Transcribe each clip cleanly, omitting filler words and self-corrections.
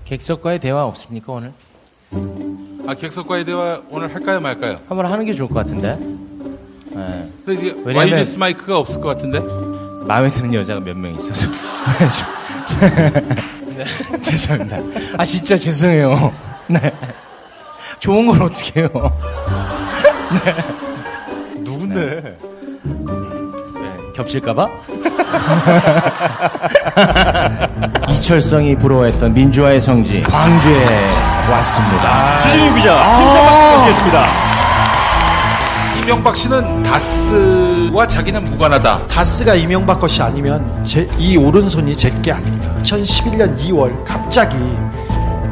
객석과의 대화 없습니까 오늘? 객석과의 대화 오늘 할까요 말까요? 한번 하는 게 좋을 것 같은데. 네. 근데 이게 와이리스 마이크가 없을 것 같은데? 마음에 드는 여자가 몇 명 있어서. 네. 죄송합니다. 아 진짜 죄송해요. 네. 좋은 걸 어떻게 해요? 네. 누군데? 네. 겹칠까봐? 이철성이 부러워했던 민주화의 성지 광주에 왔습니다. 주진우 기자, 김상박 기자였습니다. 이명박 씨는 다스와 자기는 무관하다. 다스가 이명박 것이 아니면 이 오른손이 제게 아닙니다. 2011년 2월 갑자기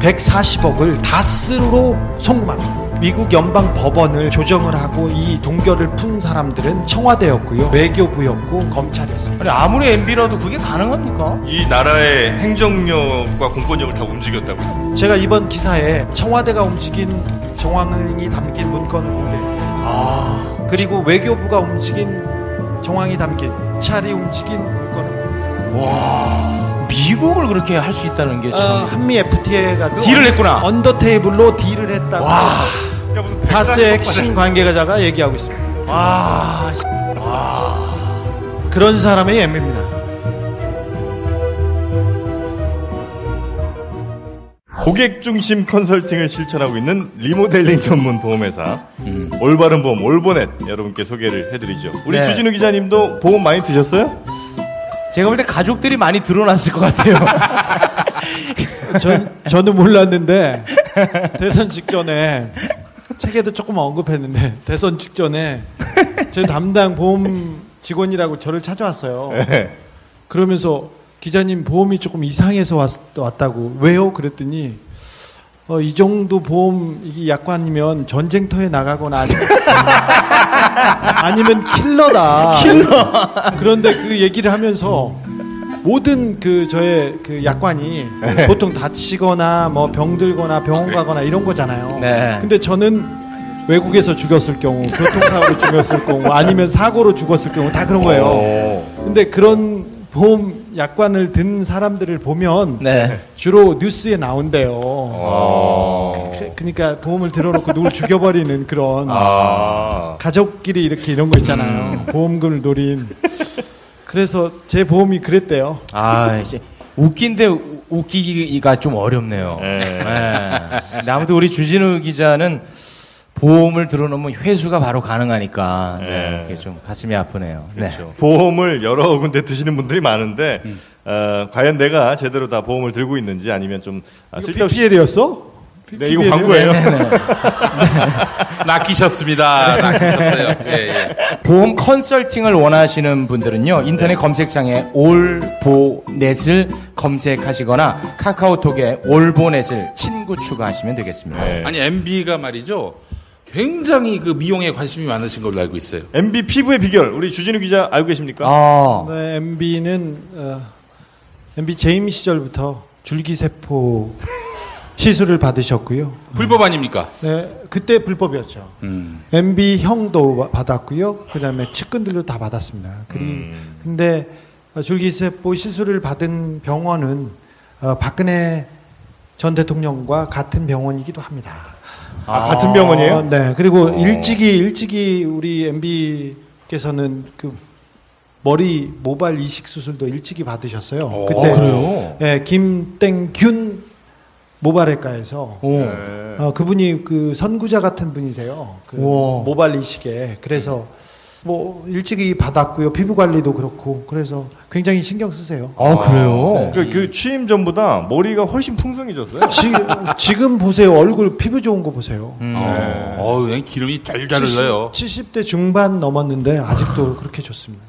140억을 다스로 송금합니다. 미국 연방 법원을 조정을 하고 이 동결을 푼 사람들은 청와대였고요, 외교부였고 검찰이었습니다. 아니 아무리 MB라도 그게 가능합니까? 이 나라의 행정력과 공권력을 다 움직였다고요. 제가 이번 기사에 청와대가 움직인 정황이 담긴 문건을 공개했습니다. 그리고 외교부가 움직인 정황이 담긴 차리 움직인 문건을 공개했습니다. 와, 미국을 그렇게 할 수 있다는 게 참. 한미 FTA가 딜을 했구나. 언더 테이블로 딜을 했다고. 와. 다스의 핵심 관계자가 얘기하고 있습니다. 와. 그런 사람의 MB입니다. 고객 중심 컨설팅을 실천하고 있는 리모델링 전문 보험회사 올바른 보험 올보넷 여러분께 소개를 해드리죠. 우리 네. 주진우 기자님도 보험 많이 드셨어요? 제가 볼 때 가족들이 많이 드러났을 것 같아요. 저는 몰랐는데 대선 직전에 책에도 조금 언급했는데 대선 직전에 제 담당 보험 직원이라고 저를 찾아왔어요. 네. 그러면서 기자님 보험이 조금 이상해서 왔다고. 왜요? 그랬더니 이 정도 보험 이게 약관이면 전쟁터에 나가거나 아니면 킬러다. 킬러. 그런데 그 얘기를 하면서 모든 저의 약관이 보통 다치거나 뭐 병들거나 병원 가거나 이런 거잖아요. 네. 근데 저는 외국에서 죽었을 경우, 교통사고로 죽었을 경우, 아니면 사고로 죽었을 경우 다 그런 거예요. 근데 그런 보험 약관을 든 사람들을 보면 네. 주로 뉴스에 나온대요. 그러니까 보험을 들어놓고 누굴 죽여버리는 그런 가족끼리 이렇게 이런 거 있잖아요. 보험금을 노린. 그래서 제 보험이 그랬대요. 이제 웃긴데 웃기기가 좀 어렵네요. 네. 근데 아무튼 우리 주진우 기자는 보험을 들어놓으면 회수가 바로 가능하니까 네. 그게 좀 가슴이 아프네요. 그렇죠. 네. 보험을 여러 군데 드시는 분들이 많은데 과연 내가 제대로 다 보험을 들고 있는지 아니면 좀 쓸데없이 PPL이었어? 네, 이거 광고예요. 낚이셨습니다. 낚이셨어요. 예. 보험 컨설팅을 원하시는 분들은요, 인터넷 검색창에 올보넷을 검색하시거나 카카오톡에 올보넷을 친구 추가하시면 되겠습니다. 네. 아니 MB가 말이죠. 굉장히 그 미용에 관심이 많으신 걸로 알고 있어요. MB 피부의 비결 우리 주진우 기자 알고 계십니까? 네, MB는 MB 재임 시절부터 줄기세포 시술을 받으셨고요. 불법 아닙니까? 네, 그때 불법이었죠. MB 형도 받았고요. 그다음에 측근들도 다 받았습니다. 근데 줄기세포 시술을 받은 병원은 박근혜 전 대통령과 같은 병원이기도 합니다. 같은 병원이에요? 네. 그리고 일찍이 우리 MB께서는 그 머리 모발 이식 수술도 일찍이 받으셨어요. 그때 그래요? 예, 김땡균 모발외과에서 그분이 그 선구자 같은 분이세요. 그 모발 이식에. 그래서 뭐 일찍이 받았고요. 피부 관리도 그렇고. 그래서 굉장히 신경 쓰세요. 그래요? 네. 그 취임 전보다 머리가 훨씬 풍성해졌어요. 지금 보세요. 얼굴 피부 좋은 거 보세요. 기름이 잘 흘러요. 70대 중반 넘었는데 아직도 그렇게 좋습니다.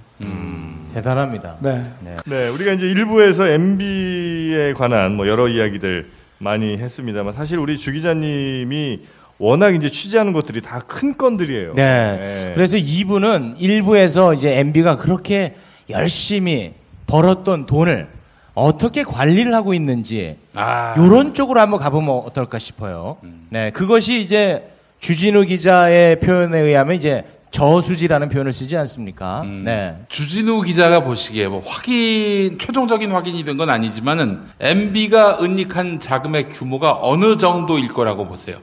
대단합니다. 네. 네, 우리가 이제 일부에서 MB에 관한 뭐 여러 이야기들 많이 했습니다만 사실 우리 주 기자님이 워낙 이제 취재하는 것들이 다 큰 건들이에요. 네. 그래서 2부는 1부에서 이제 MB가 그렇게 열심히 벌었던 돈을 어떻게 관리를 하고 있는지 요런 쪽으로 한번 가보면 어떨까 싶어요. 네. 그것이 이제 주진우 기자의 표현에 의하면 이제 저수지라는 표현을 쓰지 않습니까? 네. 주진우 기자가 보시기에 뭐 최종적인 확인이 된 건 아니지만은 MB가 은닉한 자금의 규모가 어느 정도일 거라고 보세요?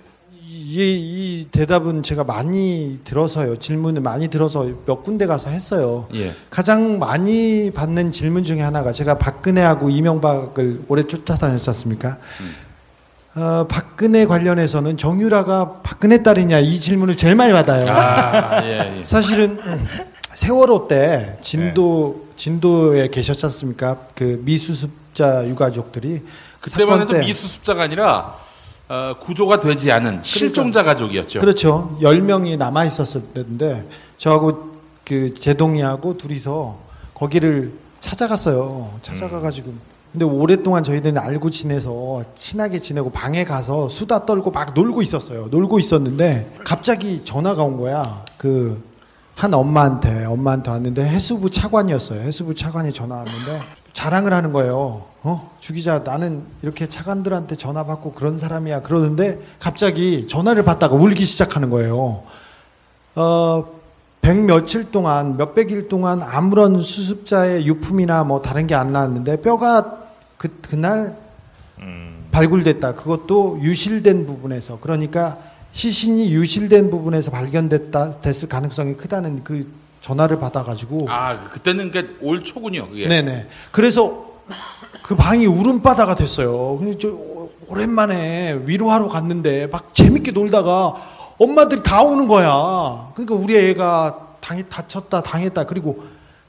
이 대답은 제가 많이 들어서요. 질문을 많이 들어서 몇 군데 가서 했어요. 예. 가장 많이 받는 질문 중에 하나가 제가 박근혜하고 이명박을 오래 쫓아다녔지 않습니까? 박근혜 관련해서는 정유라가 박근혜 딸이냐 이 질문을 제일 많이 받아요. 예. 사실은 세월호 때 진도에 계셨지 않습니까? 그 미수습자 유가족들이 그때만 해도 미수습자가 아니라 구조가 되지 않은 실종자 가족이었죠. 그렇죠. 10명이 남아 있었을 때인데 저하고 그 제동이하고 둘이서 거기를 찾아갔어요. 찾아가가지고 근데 오랫동안 저희들은 알고 지내서 친하게 지내고 방에 가서 수다 떨고 막 놀고 있었어요. 놀고 있었는데 갑자기 전화가 온 거야. 그 한 엄마한테 왔는데 해수부 차관이었어요. 해수부 차관이 전화 왔는데 자랑을 하는 거예요. 주 기자 나는 이렇게 차관들한테 전화 받고 그런 사람이야. 그러는데 갑자기 전화를 받다가 울기 시작하는 거예요. 100며칠 동안 몇백일 동안 아무런 수습자의 유품이나 뭐 다른 게 안 나왔는데 뼈가 그날 발굴됐다. 그것도 유실된 부분에서. 그러니까 시신이 유실된 부분에서 됐을 가능성이 크다는 그 전화를 받아가지고. 그때는 올 초군요, 그게. 네네. 그래서 그 방이 울음바다가 됐어요. 근데 오랜만에 위로하러 갔는데 막 재밌게 놀다가 엄마들이 다 오는 거야. 그러니까 우리 애가 다쳤다, 당했다. 그리고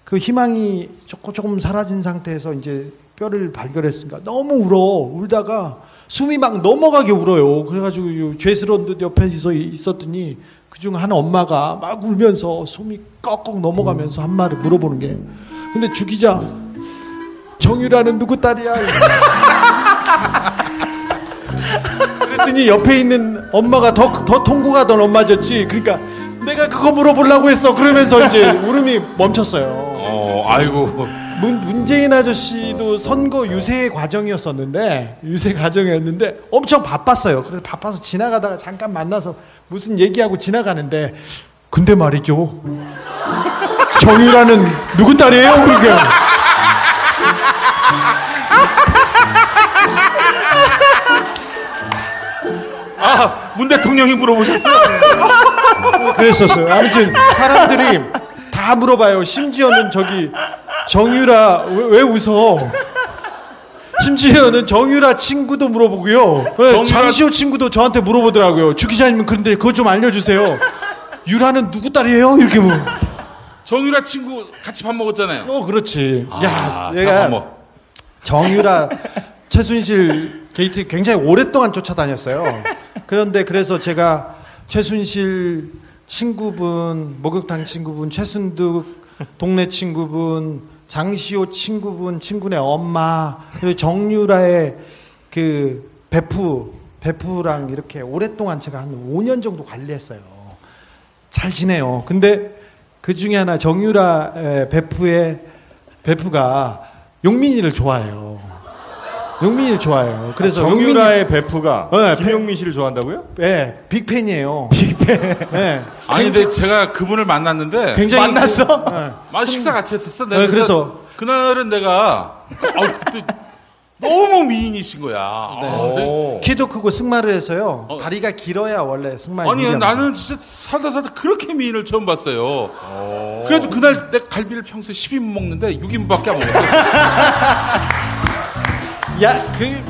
그 희망이 조금 사라진 상태에서 이제 뼈를 발견했으니까 너무 울다가 숨이 막 넘어가게 울어요. 그래가지고 죄스러운 듯 옆에 있었더니 그중 한 엄마가 막 울면서 숨이 꺽꺽 넘어가면서 한 말을 물어보는 게 근데 주 기자 정유라는 누구 딸이야? 그랬더니 옆에 있는 엄마가 더 통곡하던 엄마였지. 그러니까 내가 그거 물어보려고 했어. 그러면서 이제 울음이 멈췄어요. 아이고. 문재인 아저씨도 선거 유세 과정이었는데 엄청 바빴어요. 그래서 바빠서 지나가다가 잠깐 만나서 무슨 얘기하고 지나가는데 근데 말이죠. 정유라는 누구 딸이에요? 그게. 문 대통령이 물어보셨어요? 그랬었어요. 아무튼 사람들이 다 물어봐요. 심지어는 정유라 왜 웃어? 심지어는 정유라 친구도 물어보고요. 장시호 친구도 저한테 물어보더라고요. 주 기자님 그런데 그거 좀 알려주세요. 유라는 누구 딸이에요? 이렇게 뭐. 정유라 친구 같이 밥 먹었잖아요. 그렇지. 내가 정유라 최순실 게이트 굉장히 오랫동안 쫓아다녔어요. 그래서 제가 최순실 친구분, 목욕탕 친구분, 최순득 동네 친구분, 장시호 친구분, 친구네 엄마, 그리고 정유라의 그 베프랑 이렇게 오랫동안 제가 한 5년 정도 관리했어요. 잘 지내요. 근데 그 중에 하나 정유라 베프가 용민이를 좋아해요. 용민이를 좋아해요. 그래서 정유라의 베프가 김용민 씨를 좋아한다고요? 네, 빅팬이에요. 빅팬. 네. 아니 근데 제가 그분을 만났는데 굉장히 만났어? 식사 같이 했었어. 내가 그래서 그날은 내가 그때 너무 미인이신 거야. 네. 키도 크고 승마를 해서요. 다리가 길어야 원래 승마에. 아니 나는 진짜 살다 그렇게 미인을 처음 봤어요. 그래도 그날 내 갈비를 평소에 10인분 먹는데 6인분밖에 안 먹었어요.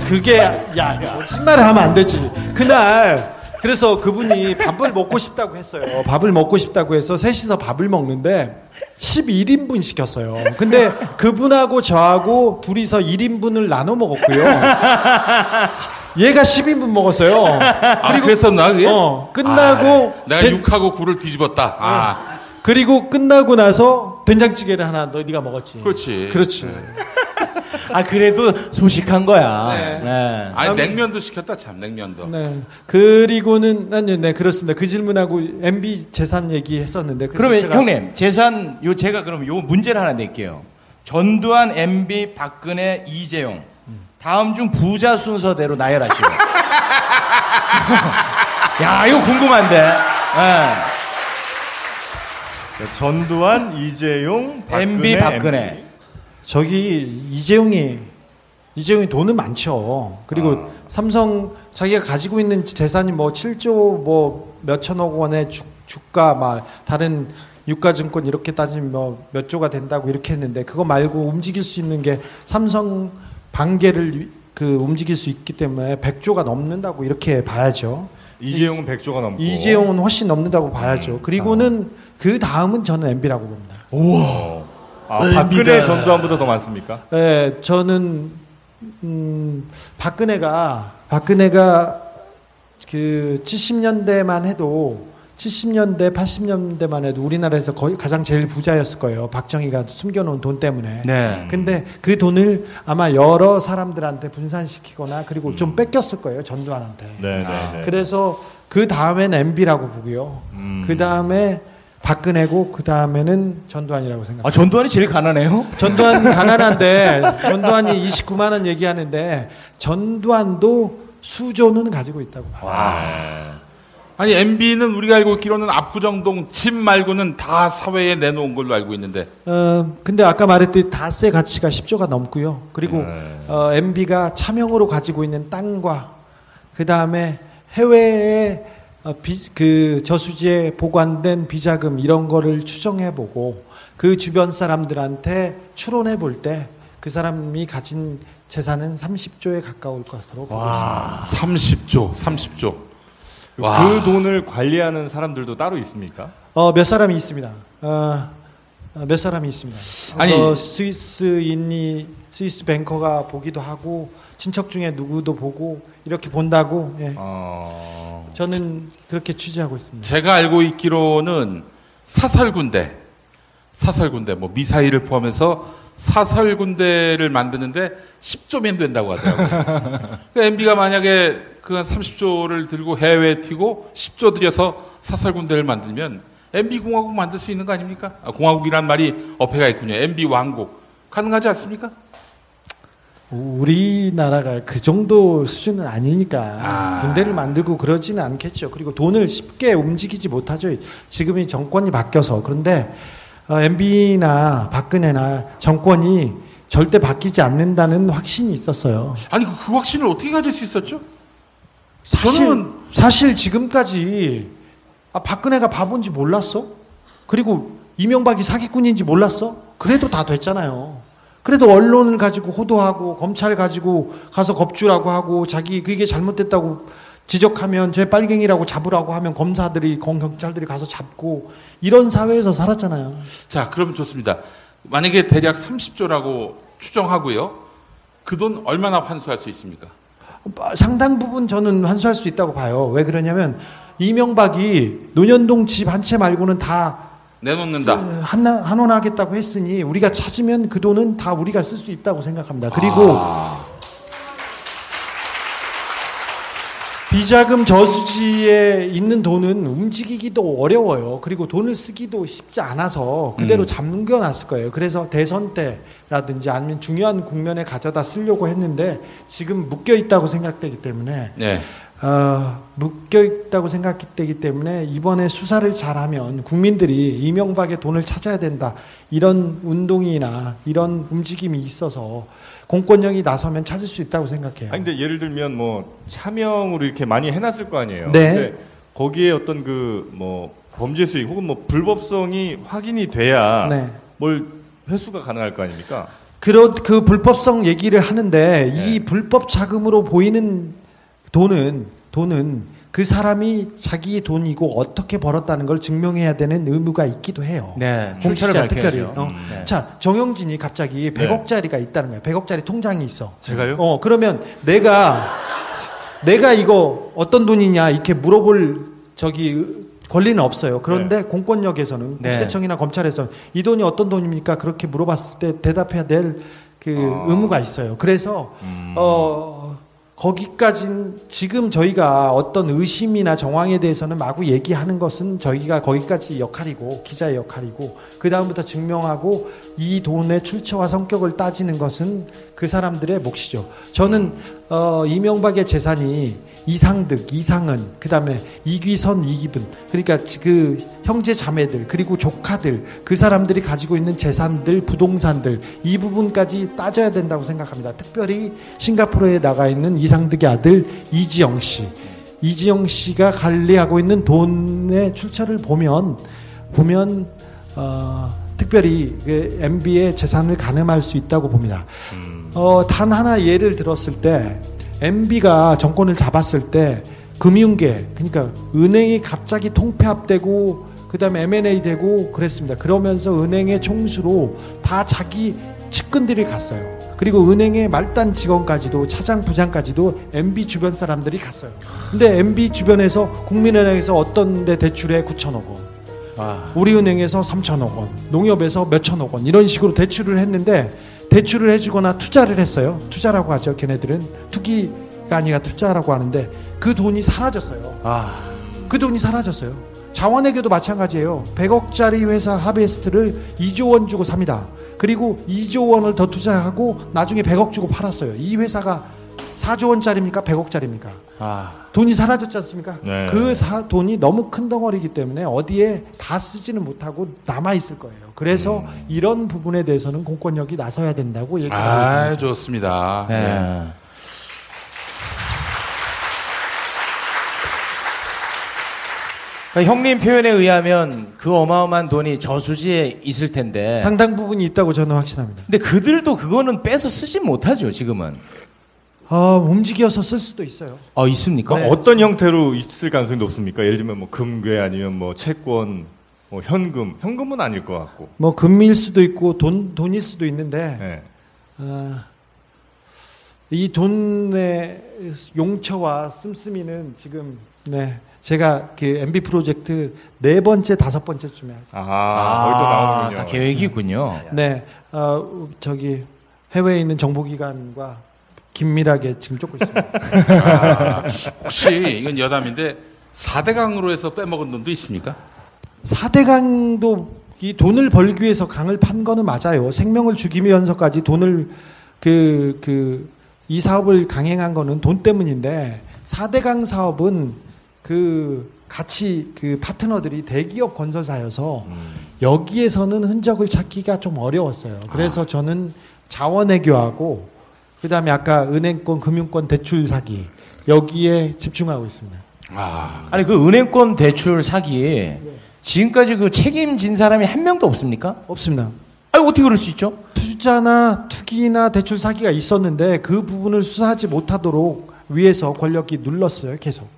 그게 거짓말을 하면 안 되지. 그날 그래서 그분이 밥을 먹고 싶다고 했어요. 밥을 먹고 싶다고 해서 셋이서 밥을 먹는데 11인분 시켰어요. 근데 그분하고 저하고 둘이서 1인분을 나눠 먹었고요. 얘가 10인분 먹었어요. 그리고 그랬었나 그게? 끝나고 내가 육하고 굴을 뒤집었다. 그리고 끝나고 나서 된장찌개를 하나 네가 먹었지. 그렇지. 그래도 소식한 거야. 네. 아니 냉면도 시켰다 참 냉면도. 네. 그리고는 네 그렇습니다. 그 질문하고 MB 재산 얘기했었는데. 그러면 형님 재산 제가 그럼 요 문제를 하나 낼게요. 전두환, MB, 박근혜, 이재용 다음 중 부자 순서대로 나열하시오. 야 이거 궁금한데. 전두환, 이재용, MB 박근혜. 저기 이재용이 돈은 많죠. 그리고 삼성 자기가 가지고 있는 재산이 뭐 7조 뭐 몇천억 원의 주가 막 다른 유가증권 이렇게 따지면 뭐 몇 조가 된다고 이렇게 했는데 그거 말고 움직일 수 있는 게 삼성 반개를 움직일 수 있기 때문에 100조가 넘는다고 이렇게 봐야죠. 이재용은 100조가 넘고. 이재용은 훨씬 넘는다고 봐야죠. 그리고는 그 다음은 저는 MB라고 봅니다. 우와. 박근혜 전두환보다 더 많습니까? 네, 저는 박근혜가 그 70년대만 해도 70년대, 80년대만 해도 우리나라에서 거의 가장 제일 부자였을 거예요. 박정희가 숨겨놓은 돈 때문에. 네. 근데 그 돈을 아마 여러 사람들한테 분산시키거나 그리고 좀 뺏겼을 거예요. 전두환한테. 네. 그래서 그 다음엔 MB라고 보고요. 그 다음에 박근혜고 그 다음에는 전두환이라고 생각합니다. 전두환이 제일 가난해요? 전두환 가난한데 전두환이 29만 원 얘기하는데 전두환도 수조는 가지고 있다고 봐요. 아니 MB는 우리가 알고 있기로는 압구정동 집 말고는 다 사회에 내놓은 걸로 알고 있는데. 근데 아까 말했듯이 다스의 가치가 10조가 넘고요. 그리고 MB가 차명으로 가지고 있는 땅과 그 다음에 해외에 그 저수지에 보관된 비자금 이런 거를 추정해보고 그 주변 사람들한테 추론해 볼 때 그 사람이 가진 재산은 30조에 가까울 것으로 보고 있습니다. 30조. 그 돈을 관리하는 사람들도 따로 있습니까? 몇 사람이 있습니다. 몇 사람이 있습니다. 아니, 스위스 뱅커가 보기도 하고 친척 중에 누구도 보고 이렇게 본다고. 예. 저는 그렇게 취재하고 있습니다. 제가 알고 있기로는 사설군대 뭐 미사일을 포함해서 사설군대를 만드는데 10조면 된다고 하더라고요. 그러니까 MB가 만약에 그 한 30조를 들고 해외에 튀고 10조 들여서 사설군대를 만들면 MB 공화국 만들 수 있는 거 아닙니까? 공화국이란 말이 어폐가 있군요. MB 왕국 가능하지 않습니까? 우리나라가 그 정도 수준은 아니니까 군대를 만들고 그러지는 않겠죠. 그리고 돈을 쉽게 움직이지 못하죠. 지금이 정권이 바뀌어서. 그런데 MB나 박근혜나 정권이 절대 바뀌지 않는다는 확신이 있었어요. 아니 그 확신을 어떻게 가질 수 있었죠? 사실 지금까지 박근혜가 바본지 몰랐어? 그리고 이명박이 사기꾼인지 몰랐어? 그래도 다 됐잖아요. 그래도 언론을 가지고 호도하고 검찰 가지고 가서 겁주라고 하고 자기 그게 잘못됐다고 지적하면 쟤 빨갱이라고 잡으라고 하면 검사들이 경찰들이 가서 잡고 이런 사회에서 살았잖아요. 자, 그럼 좋습니다. 만약에 대략 30조라고 추정하고요. 그 돈 얼마나 환수할 수 있습니까? 상당 부분 저는 환수할 수 있다고 봐요. 왜 그러냐면 이명박이 논현동 집 한 채 말고는 다 내놓는다. 한원하겠다고 했으니 우리가 찾으면 그 돈은 다 우리가 쓸 수 있다고 생각합니다. 그리고 비자금 저수지에 있는 돈은 움직이기도 어려워요. 그리고 돈을 쓰기도 쉽지 않아서 그대로 잠겨놨을 거예요. 그래서 대선 때라든지 아니면 중요한 국면에 가져다 쓰려고 했는데 지금 묶여있다고 생각되기 때문에 묶여있다고 생각되기 때문에 이번에 수사를 잘하면 국민들이 이명박의 돈을 찾아야 된다. 이런 운동이나 이런 움직임이 있어서 공권력이 나서면 찾을 수 있다고 생각해요. 아니, 근데 예를 들면 뭐 차명으로 이렇게 많이 해놨을 거 아니에요. 네. 근데 거기에 어떤 그 뭐 범죄 수익 혹은 뭐 불법성이 확인이 돼야 네. 뭘 회수가 가능할 거 아닙니까? 그 불법성 얘기를 하는데 이 불법 자금으로 보이는 돈은 그 사람이 자기 돈이고 어떻게 벌었다는 걸 증명해야 되는 의무가 있기도 해요. 네, 출처를 밝혀야죠. 네. 자, 정영진이 갑자기 100억짜리가 있다는 거야. 100억짜리 통장이 있어. 제가요? 그러면 내가 이거 어떤 돈이냐 이렇게 물어볼 권리는 없어요. 그런데 공권력에서는 국세청이나 검찰에서 이 돈이 어떤 돈입니까? 그렇게 물어봤을 때 대답해야 될 그 의무가 있어요. 그래서 거기까진 지금 저희가 어떤 의심이나 정황에 대해서는 마구 얘기하는 것은 저희가 거기까지 역할이고 기자의 역할이고 그 다음부터 증명하고 이 돈의 출처와 성격을 따지는 것은 그 사람들의 몫이죠. 저는 이명박의 재산이 이상득, 이상은, 그 다음에 이귀선, 이기분, 그러니까 그 형제 자매들, 그리고 조카들, 그 사람들이 가지고 있는 재산들, 부동산들, 이 부분까지 따져야 된다고 생각합니다. 특별히 싱가포르에 나가 있는 이상득의 아들 이지영 씨. 이지영 씨가 관리하고 있는 돈의 출처를 보면, 특별히 그 MB의 재산을 가늠할 수 있다고 봅니다. 단 하나 예를 들었을 때, MB가 정권을 잡았을 때 금융계, 그러니까 은행이 갑자기 통폐합되고 그 다음에 M&A 되고 그랬습니다. 그러면서 은행의 총수로 다 자기 측근들이 갔어요. 그리고 은행의 말단 직원까지도, 차장 부장까지도 MB 주변 사람들이 갔어요. 근데 MB 주변에서 국민은행에서 어떤 데 대출에 9천억 원, 우리은행에서 3천억 원, 농협에서 몇천억 원, 이런 식으로 대출을 했는데, 대출을 해주거나 투자를 했어요. 투자라고 하죠. 걔네들은 투기가 아니라 투자라고 하는데 그 돈이 사라졌어요. 그 돈이 사라졌어요. 자원외교도 마찬가지예요. 100억짜리 회사 하베스트를 2조 원 주고 삽니다. 그리고 2조 원을 더 투자하고 나중에 100억 주고 팔았어요. 이 회사가 4조 원짜리입니까? 100억짜리입니까? 돈이 사라졌지 않습니까? 네. 그 돈이 너무 큰 덩어리이기 때문에 어디에 다 쓰지는 못하고 남아있을 거예요. 그래서 이런 부분에 대해서는 공권력이 나서야 된다고 얘기하고 있습니다. 좋습니다. 네. 네. 그러니까 형님 표현에 의하면 그 어마어마한 돈이 저수지에 있을 텐데 상당 부분이 있다고 저는 확신합니다. 근데 그들도 그거는 빼서 쓰지 못하죠, 지금은. 움직여서 쓸 수도 있어요. 있습니까? 네. 어떤 형태로 있을 가능성이 높습니까? 예를 들면 뭐 금괴 아니면 뭐 채권, 뭐 현금은 아닐 것 같고. 뭐 금일 수도 있고 돈일 수도 있는데 네. 이 돈의 용처와 씀씀이는 지금 제가 그 MB 프로젝트 4번째, 5번째쯤에 거기도 나오는군요. 다 계획이 있군요. 네, 저기 해외에 있는 정보기관과 긴밀하게 지금 쫓고 있습니다. 혹시 이건 여담인데 4대강으로 해서 빼먹은 돈도 있습니까? 4대강도 이 돈을 벌기 위해서 강을 판 거는 맞아요. 생명을 죽이면서까지 돈을 이 사업을 강행한 거는 돈 때문인데 4대강 사업은 같이 파트너들이 대기업 건설사여서 여기에서는 흔적을 찾기가 좀 어려웠어요. 그래서 저는 자원외교하고 그 다음에 아까 은행권, 금융권 대출 사기 여기에 집중하고 있습니다. 아니 그 은행권 대출 사기 지금까지 그 책임진 사람이 한 명도 없습니까? 없습니다. 아니 어떻게 그럴 수 있죠? 투자나 투기나 대출 사기가 있었는데 그 부분을 수사하지 못하도록 위에서 권력이 눌렀어요. 계속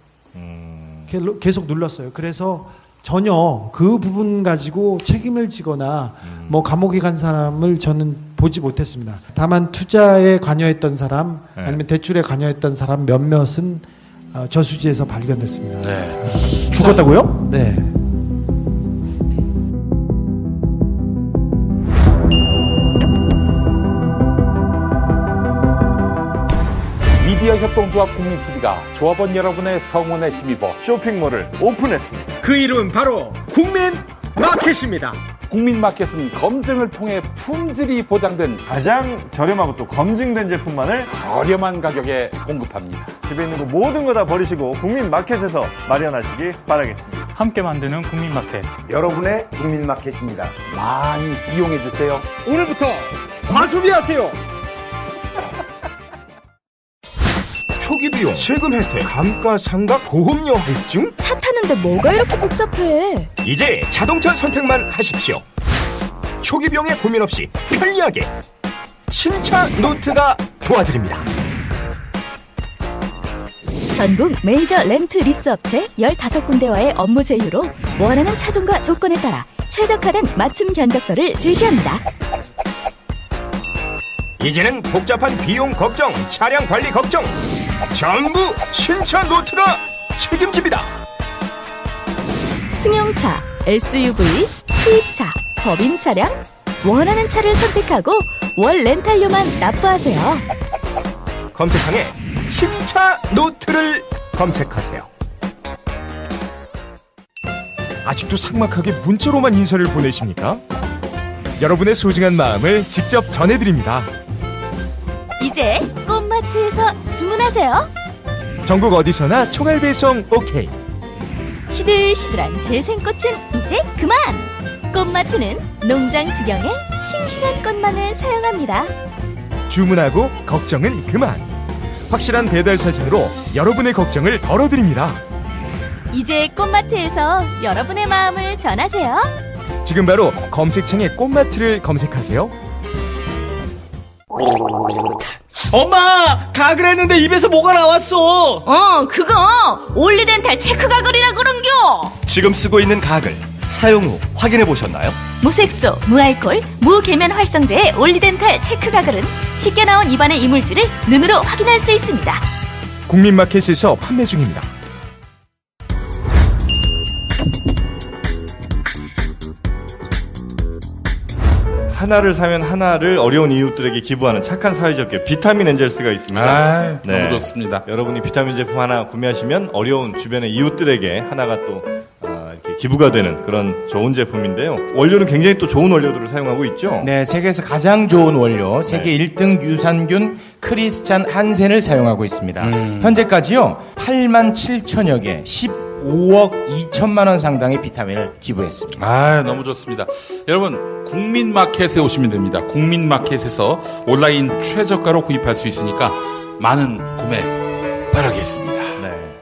눌렀어요. 그래서 전혀 그 부분 가지고 책임을 지거나 뭐 감옥에 간 사람을 저는 보지 못했습니다. 다만 투자에 관여했던 사람 아니면 대출에 관여했던 사람 몇몇은 저수지에서 발견됐습니다. 네. 죽었다고요? 네. 미디어 협동조합 국민TV가 조합원 여러분의 성원에 힘입어 쇼핑몰을 오픈했습니다. 그 이름 바로 국민마켓입니다. 국민마켓은 검증을 통해 품질이 보장된 가장 저렴하고 또 검증된 제품만을 저렴한 가격에 공급합니다. 집에 있는 거 모든 거 다 버리시고 국민마켓에서 마련하시기 바라겠습니다. 함께 만드는 국민마켓. 여러분의 국민마켓입니다. 많이 이용해주세요. 오늘부터 과소비하세요. 초기 비용, 세금 혜택, 감가상각, 보험료 할증? 차 타는데 뭐가 이렇게 복잡해? 이제 자동차 선택만 하십시오. 초기 비용에 고민 없이 편리하게 신차 노트가 도와드립니다. 전국 메이저 렌트 리스 업체 15군데와의 업무 제휴로 원하는 차종과 조건에 따라 최적화된 맞춤 견적서를 제시합니다. 이제는 복잡한 비용 걱정, 차량 관리 걱정 전부 신차 노트가 책임집니다. 승용차, SUV, 수입차, 법인 차량 원하는 차를 선택하고 월 렌탈료만 납부하세요. 검색창에 신차 노트를 검색하세요. 아직도 삭막하게 문자로만 인사를 보내십니까? 여러분의 소중한 마음을 직접 전해드립니다. 이제 꽃마트에서 꽃마트에서 주문하세요. 전국 어디서나 총알 배송 오케이. 시들시들한 재생꽃은 이제 그만! 꽃마트는 농장 지경에 싱싱한 꽃만을 사용합니다. 주문하고 걱정은 그만. 확실한 배달 사진으로 여러분의 걱정을 덜어드립니다. 이제 꽃마트에서 여러분의 마음을 전하세요. 지금 바로 검색창에 꽃마트를 검색하세요. 엄마! 가글 했는데 입에서 뭐가 나왔어! 그거 올리덴탈 체크 가글이라 그런겨. 지금 쓰고 있는 가글 사용 후 확인해 보셨나요? 무색소, 무알콜, 무계면 활성제의 올리덴탈 체크 가글은 쉽게 나온 입안의 이물질을 눈으로 확인할 수 있습니다. 국민마켓에서 판매 중입니다. 하나를 사면 하나를 어려운 이웃들에게 기부하는 착한 사회적 기업 비타민 엔젤스가 있습니다. 너무 좋습니다. 여러분이 비타민 제품 하나 구매하시면 어려운 주변의 이웃들에게 하나가 또 이렇게 기부가 되는 그런 좋은 제품인데요. 원료는 굉장히 또 좋은 원료들을 사용하고 있죠. 네, 세계에서 가장 좋은 원료, 세계 1등 유산균 크리스찬 한센을 사용하고 있습니다. 현재까지요, 8만 7천여 개, 15억 2천만 원 상당의 비타민을 기부했습니다. 너무 좋습니다. 여러분, 국민마켓에 오시면 됩니다. 국민마켓에서 온라인 최저가로 구입할 수 있으니까 많은 구매 바라겠습니다.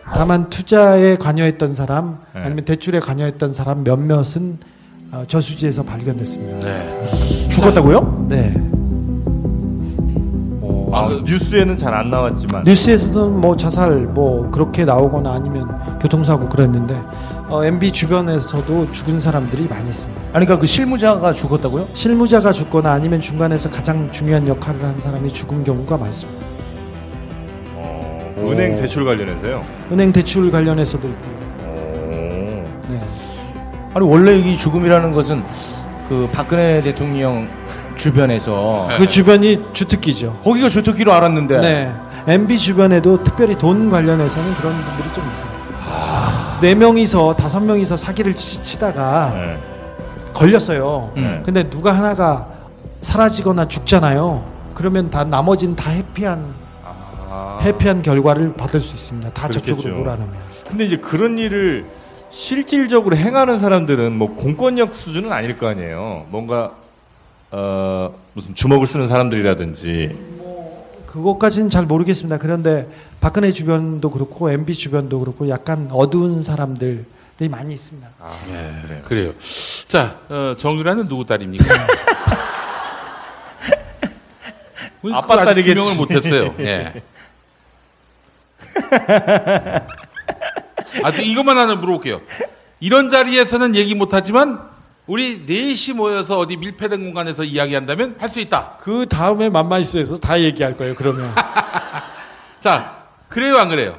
다만 투자에 관여했던 사람 아니면 대출에 관여했던 사람 몇몇은 저수지에서 발견됐습니다. 죽었다고요? 네. 뉴스에는 잘 안 나왔지만 뉴스에서는 뭐 자살 뭐 그렇게 나오거나 아니면 교통사고 그랬는데 MB 주변에서도 죽은 사람들이 많이 있습니다. 아니, 그러니까 그 실무자가 죽었다고요? 실무자가 죽거나 아니면 중간에서 가장 중요한 역할을 한 사람이 죽은 경우가 많습니다. 은행 대출 관련해서요? 은행 대출 관련해서도 있고. 네. 아니, 원래 이 죽음이라는 것은 그 박근혜 대통령 주변에서 그 주변이 주특기죠. 거기가 주특기로 알았는데. 네. MB 주변에도 특별히 돈 관련해서는 그런 분들이 좀 있어요. 4명이서 5명이서 사기를 치다가 걸렸어요. 근데 누가 하나가 사라지거나 죽잖아요. 그러면 다 나머지는 다 해피한 결과를 받을 수 있습니다. 다 그렇겠죠. 저쪽으로 몰아넣으면. 근데 이제 그런 일을 실질적으로 행하는 사람들은 뭐 공권력 수준은 아닐 거 아니에요. 뭔가 무슨 주먹을 쓰는 사람들이라든지. 그것까지는 잘 모르겠습니다. 그런데 박근혜 주변도 그렇고 MB 주변도 그렇고 약간 어두운 사람들이 많이 있습니다. 그래요. 자, 정유라는 누구 딸입니까? 아빠 딸이겠지. 규명을 못했어요. 예. 이것만 하나 물어볼게요. 이런 자리에서는 얘기 못하지만 우리 넷이 모여서 어디 밀폐된 공간에서 이야기한다면 할 수 있다. 그 다음에 맘마이스에서 다 얘기할 거예요. 그러면. 자, 그래요, 안 그래요?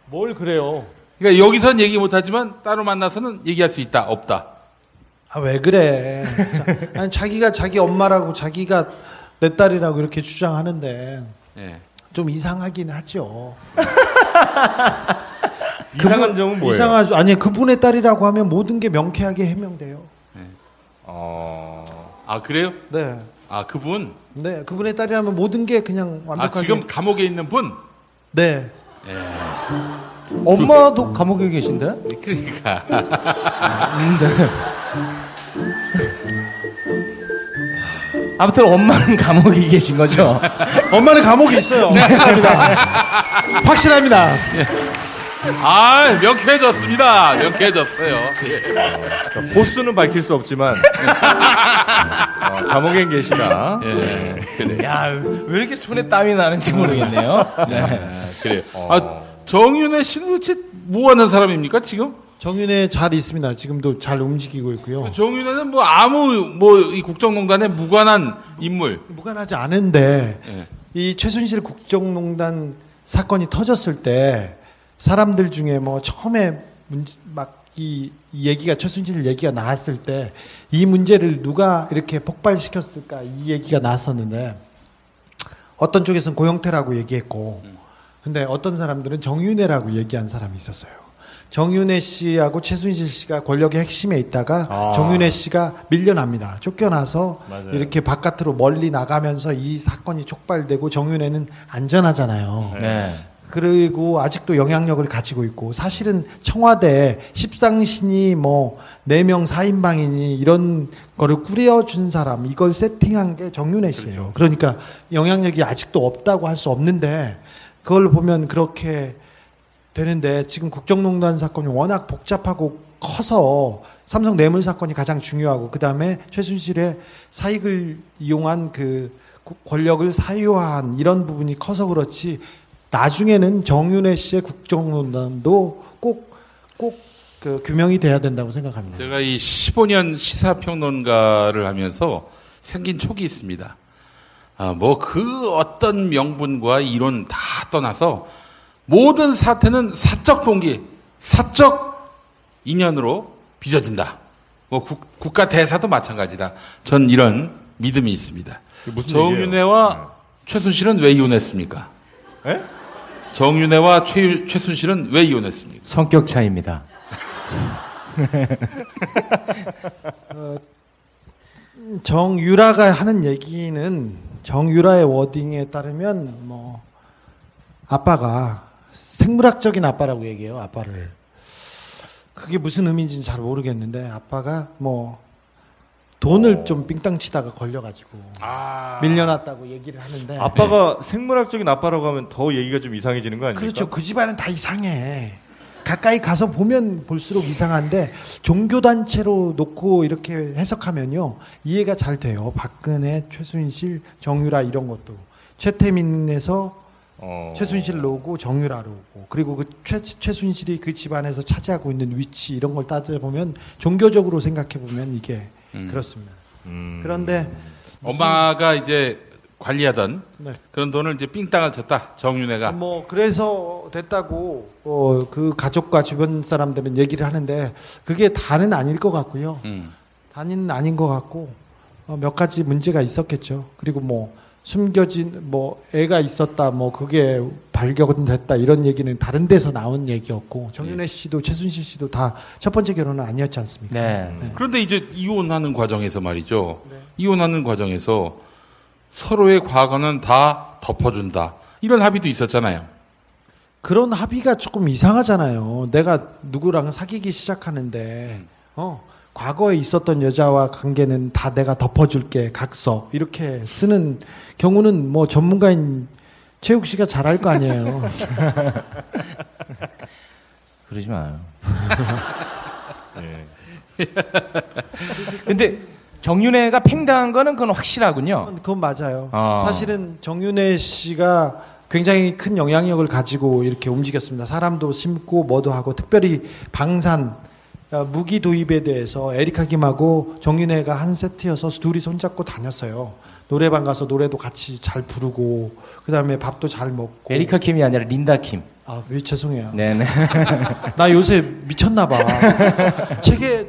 뭘 그래요? 그러니까 여기선 얘기 못하지만 따로 만나서는 얘기할 수 있다, 없다. 왜 그래? 아니, 자기가 자기 엄마라고 자기가 내 딸이라고 이렇게 주장하는데 좀 이상하긴 하죠. 이상한 점은 뭐예요? 이상하죠. 아니, 그분의 딸이라고 하면 모든 게 명쾌하게 해명돼요. 그래요? 네. 그분? 네, 그분의 딸이라면 모든 게 그냥 완벽하게. 지금 감옥에 있는 분? 네. 엄마도 감옥에 계신데? 그러니까. 아무튼 엄마는 감옥에 계신 거죠? 엄마는 감옥에 있어요. 확실합니다. 확실합니다. 명쾌해졌습니다. 명쾌해졌어요. 보스는 밝힐 수 없지만 감옥에 계시나. 그래. 야, 왜 이렇게 손에 땀이 나는지 모르겠네요. 그래요. 정윤회 씨는 도대체 뭐 하는 사람입니까, 지금? 정윤회 잘 있습니다. 지금도 잘 움직이고 있고요. 정윤회는 이 국정농단에 무관한 인물. 무관하지 않은데, 이 최순실 국정농단 사건이 터졌을 때, 사람들 중에 처음에 이 얘기가, 최순실 얘기가 나왔을 때, 이 문제를 누가 이렇게 폭발시켰을까, 이 얘기가 나왔었는데, 어떤 쪽에서는 고영태라고 얘기했고, 근데 어떤 사람들은 정윤회라고 얘기한 사람이 있었어요. 정윤회 씨하고 최순실 씨가 권력의 핵심에 있다가 정윤회 씨가 밀려납니다. 쫓겨나서 맞아요. 이렇게 바깥으로 멀리 나가면서 이 사건이 촉발되고 정윤회는 안전하잖아요. 네. 그리고 아직도 영향력을 가지고 있고 사실은 청와대 십상신이 뭐 4명 4인방이니 이런 거를 꾸려준 사람 이걸 세팅한 게 정윤회 씨예요. 그러니까 영향력이 아직도 없다고 할 수 없는데 그걸 보면 그렇게 되는데 지금 국정농단 사건이 워낙 복잡하고 커서 삼성 뇌물 사건이 가장 중요하고 그 다음에 최순실의 사익을 이용한 그 권력을 사유화한 이런 부분이 커서 그렇지 나중에는 정윤회 씨의 국정농단도 꼭 그 규명이 돼야 된다고 생각합니다. 제가 이 15년 시사평론가를 하면서 생긴 촉이 있습니다. 뭐 그 어떤 명분과 이론 다 떠나서 모든 사태는 사적 동기, 사적 인연으로 빚어진다. 뭐 국가 대사도 마찬가지다. 전 이런 믿음이 있습니다. 정윤회와 최순실은 왜 이혼했습니까? 에? 정윤회와 최순실은 왜 이혼했습니까? 성격 차이입니다. 정유라가 하는 얘기는 정유라의 워딩에 따르면 뭐 아빠가 생물학적인 아빠라고 얘기해요. 아빠를. 그게 무슨 의미인지는 잘 모르겠는데 아빠가 뭐 돈을 좀 빙땅 치다가 걸려가지고 밀려났다고 얘기를 하는데 아빠가 생물학적인 아빠라고 하면 더 얘기가 좀 이상해지는 거 아닙니까? 그렇죠. 그 집안은 다 이상해. 가까이 가서 보면 볼수록 이상한데 종교단체로 놓고 이렇게 해석하면요 이해가 잘 돼요. 박근혜, 최순실, 정유라 이런 것도 최태민에서 최순실을 놓고 정유라로 오고 그리고 그 최순실이 그 집안에서 차지하고 있는 위치 이런 걸 따져보면 종교적으로 생각해보면 이게 그렇습니다. 그런데 엄마가 이제 관리하던 네. 그런 돈을 이제 삥땅을 쳤다. 정윤회가. 뭐 그래서 됐다고 그 가족과 주변 사람들은 얘기를 하는데 그게 다는 아닐 것 같고요. 다는 아닌 것 같고 몇 가지 문제가 있었겠죠. 그리고 뭐 숨겨진 뭐 애가 있었다 뭐 그게 발견됐다 이런 얘기는 다른 데서 나온 얘기였고 정윤회 씨도 최순실 씨도 다 첫 번째 결혼은 아니었지 않습니까? 네. 그런데 이제 이혼하는 과정에서 말이죠. 이혼하는 과정에서 서로의 과거는 다 덮어준다. 이런 합의도 있었잖아요. 그런 합의가 조금 이상하잖아요. 내가 누구랑 사귀기 시작하는데 과거에 있었던 여자와 관계는 다 내가 덮어줄게 각서 이렇게 쓰는 경우는 뭐 전문가인 최욱 씨가 잘 알 거 아니에요. 그러지 마요. 근데 정윤회가 팽당한 거는 그건 확실하군요. 그건 맞아요. 사실은 정윤회 씨가 굉장히 큰 영향력을 가지고 이렇게 움직였습니다. 사람도 심고 뭐도 하고 특별히 방산 무기 도입에 대해서 에리카 김하고 정윤회가 한 세트여서 둘이 손잡고 다녔어요. 노래방 가서 노래도 같이 잘 부르고 그다음에 밥도 잘 먹고. 에리카 김이 아니라 린다 김. 아, 죄송해요. 네네. 나 요새 미쳤나 봐. 책에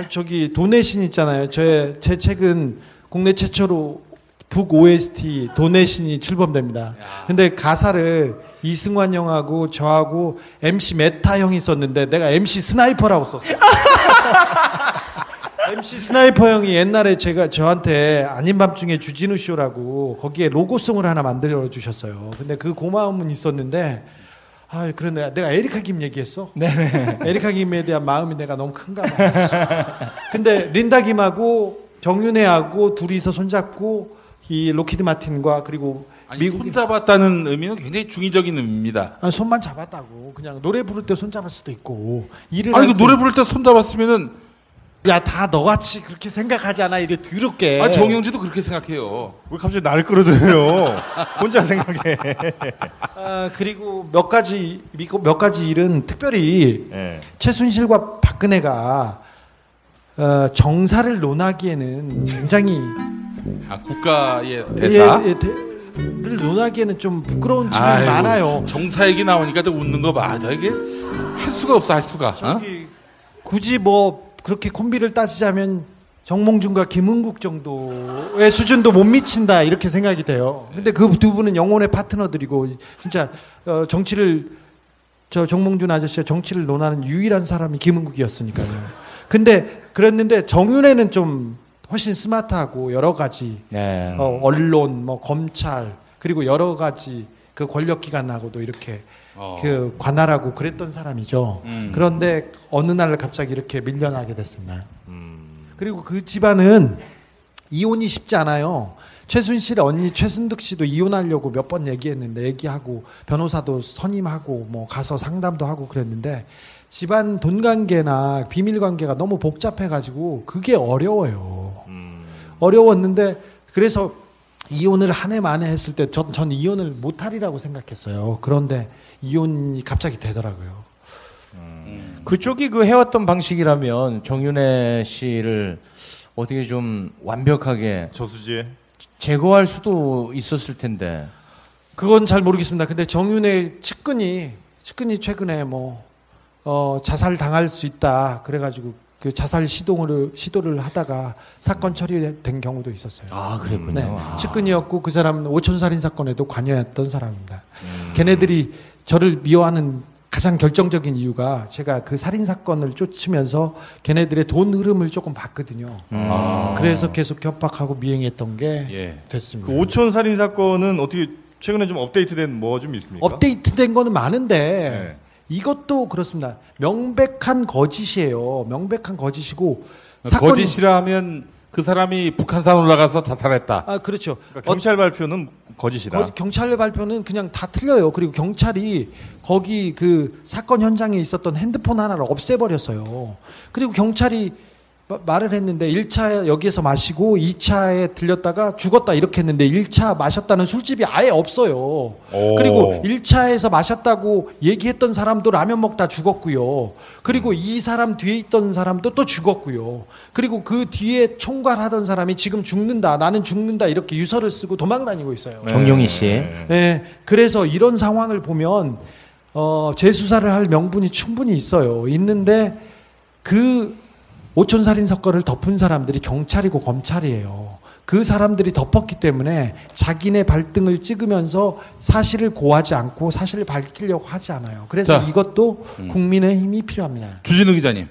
저기 도내신 있잖아요. 제 책은 국내 최초로 북 OST 도내신이 출범됩니다. 근데 가사를 이승환 형하고 저하고 MC 메타 형이 썼는데 내가 MC 스나이퍼라고 썼어. MC 스나이퍼 형이 옛날에 저한테 아닌 밤중에 주진우 쇼라고 거기에 로고송을 하나 만들어 주셨어요. 근데 그 고마움은 있었는데 그런데 내가 에리카 김 얘기했어. 네네. 에리카 김에 대한 마음이 내가 너무 큰가 봐. 근데 린다 김하고 정윤회하고 둘이서 손잡고 이 로키드 마틴과 그리고 미국 손잡았다는 의미는 굉장히 중의적인 의미입니다. 손만 잡았다고. 그냥 노래 부를 때 손잡을 수도 있고. 그 노래 부를 때 손잡았으면은 야, 다 너같이 그렇게 생각하지 않아? 이래 더럽게. 정영지도 그렇게 생각해요. 왜 갑자기 나를 끌어들여요? 혼자 생각해. 그리고 몇 가지 일은 특별히 최순실과 박근혜가 정사를 논하기에는 굉장히 국가의 대사? 를 논하기에는 좀 부끄러운 측면이 많아요. 정사 얘기 나오니까 저 웃는 거 봐. 이게 할 수가 없어, 할 수가. 굳이 뭐 그렇게 콤비를 따지자면 정몽준과 김은국 정도의 수준도 못 미친다 이렇게 생각이 돼요. 근데 그 두 분은 영혼의 파트너들이고 진짜 정치를 저 정몽준 아저씨가 정치를 논하는 유일한 사람이 김은국이었으니까요. 근데 그랬는데 정윤회는 좀 훨씬 스마트하고 여러 가지 언론, 뭐 검찰 그리고 여러 가지 그 권력기관하고도 이렇게 그 관할하고 그랬던 사람이죠. 그런데 어느 날 갑자기 이렇게 밀려나게 됐습니다. 그리고 그 집안은 이혼이 쉽지 않아요. 최순실 언니 최순득 씨도 이혼하려고 몇 번 얘기하고 변호사도 선임하고 뭐 가서 상담도 하고 그랬는데 집안 돈 관계나 비밀 관계가 너무 복잡해가지고 그게 어려워요. 어려웠는데 그래서 이혼을 한 해 만에 했을 때 전 이혼을 못하리라고 생각했어요. 그런데 이혼이 갑자기 되더라고요. 그쪽이 그 해왔던 방식이라면 정윤회 씨를 어떻게 좀 완벽하게 저수지에 제거할 수도 있었을 텐데. 그건 잘 모르겠습니다. 근데 정윤회 측근이 최근에 자살 당할 수 있다. 그래가지고 그 자살 시도를 하다가 사건 처리된 경우도 있었어요. 아, 그랬군요. 네. 측근이었고 그 사람은 오촌살인 사건에도 관여했던 사람입니다. 걔네들이 저를 미워하는 가장 결정적인 이유가 제가 그 살인 사건을 쫓으면서 걔네들의 돈 흐름을 조금 봤거든요. 그래서 계속 협박하고 미행했던 게 됐습니다. 그 오촌 살인 사건은 어떻게 최근에 좀 업데이트된 뭐 좀 있습니까? 업데이트된 거는 많은데 이것도 그렇습니다. 명백한 거짓이에요. 명백한 거짓이고 거짓이라면 그 사람이 북한산 올라가서 자살했다. 아, 그렇죠. 그러니까 경찰 발표는 거짓이다. 경찰 발표는 그냥 다 틀려요. 그리고 경찰이 거기 그 사건 현장에 있었던 핸드폰 하나를 없애버렸어요. 그리고 경찰이 말을 했는데 1차 여기에서 마시고 2차에 들렸다가 죽었다 이렇게 했는데 1차 마셨다는 술집이 아예 없어요. 그리고 1차에서 마셨다고 얘기했던 사람도 라면 먹다 죽었고요. 그리고 이 사람 뒤에 있던 사람도 또 죽었고요. 그리고 그 뒤에 총괄하던 사람이 지금 죽는다, 나는 죽는다 이렇게 유서를 쓰고 도망다니고 있어요. 정용희 씨. 네, 그래서 이런 상황을 보면 재수사를 할 명분이 충분히 있어요. 있는데 그 오촌살인 사건을 덮은 사람들이 경찰이고 검찰이에요. 그 사람들이 덮었기 때문에 자기네 발등을 찍으면서 사실을 고하지 않고 사실을 밝히려고 하지 않아요. 그래서 이것도 국민의 힘이 필요합니다. 주진우 기자님,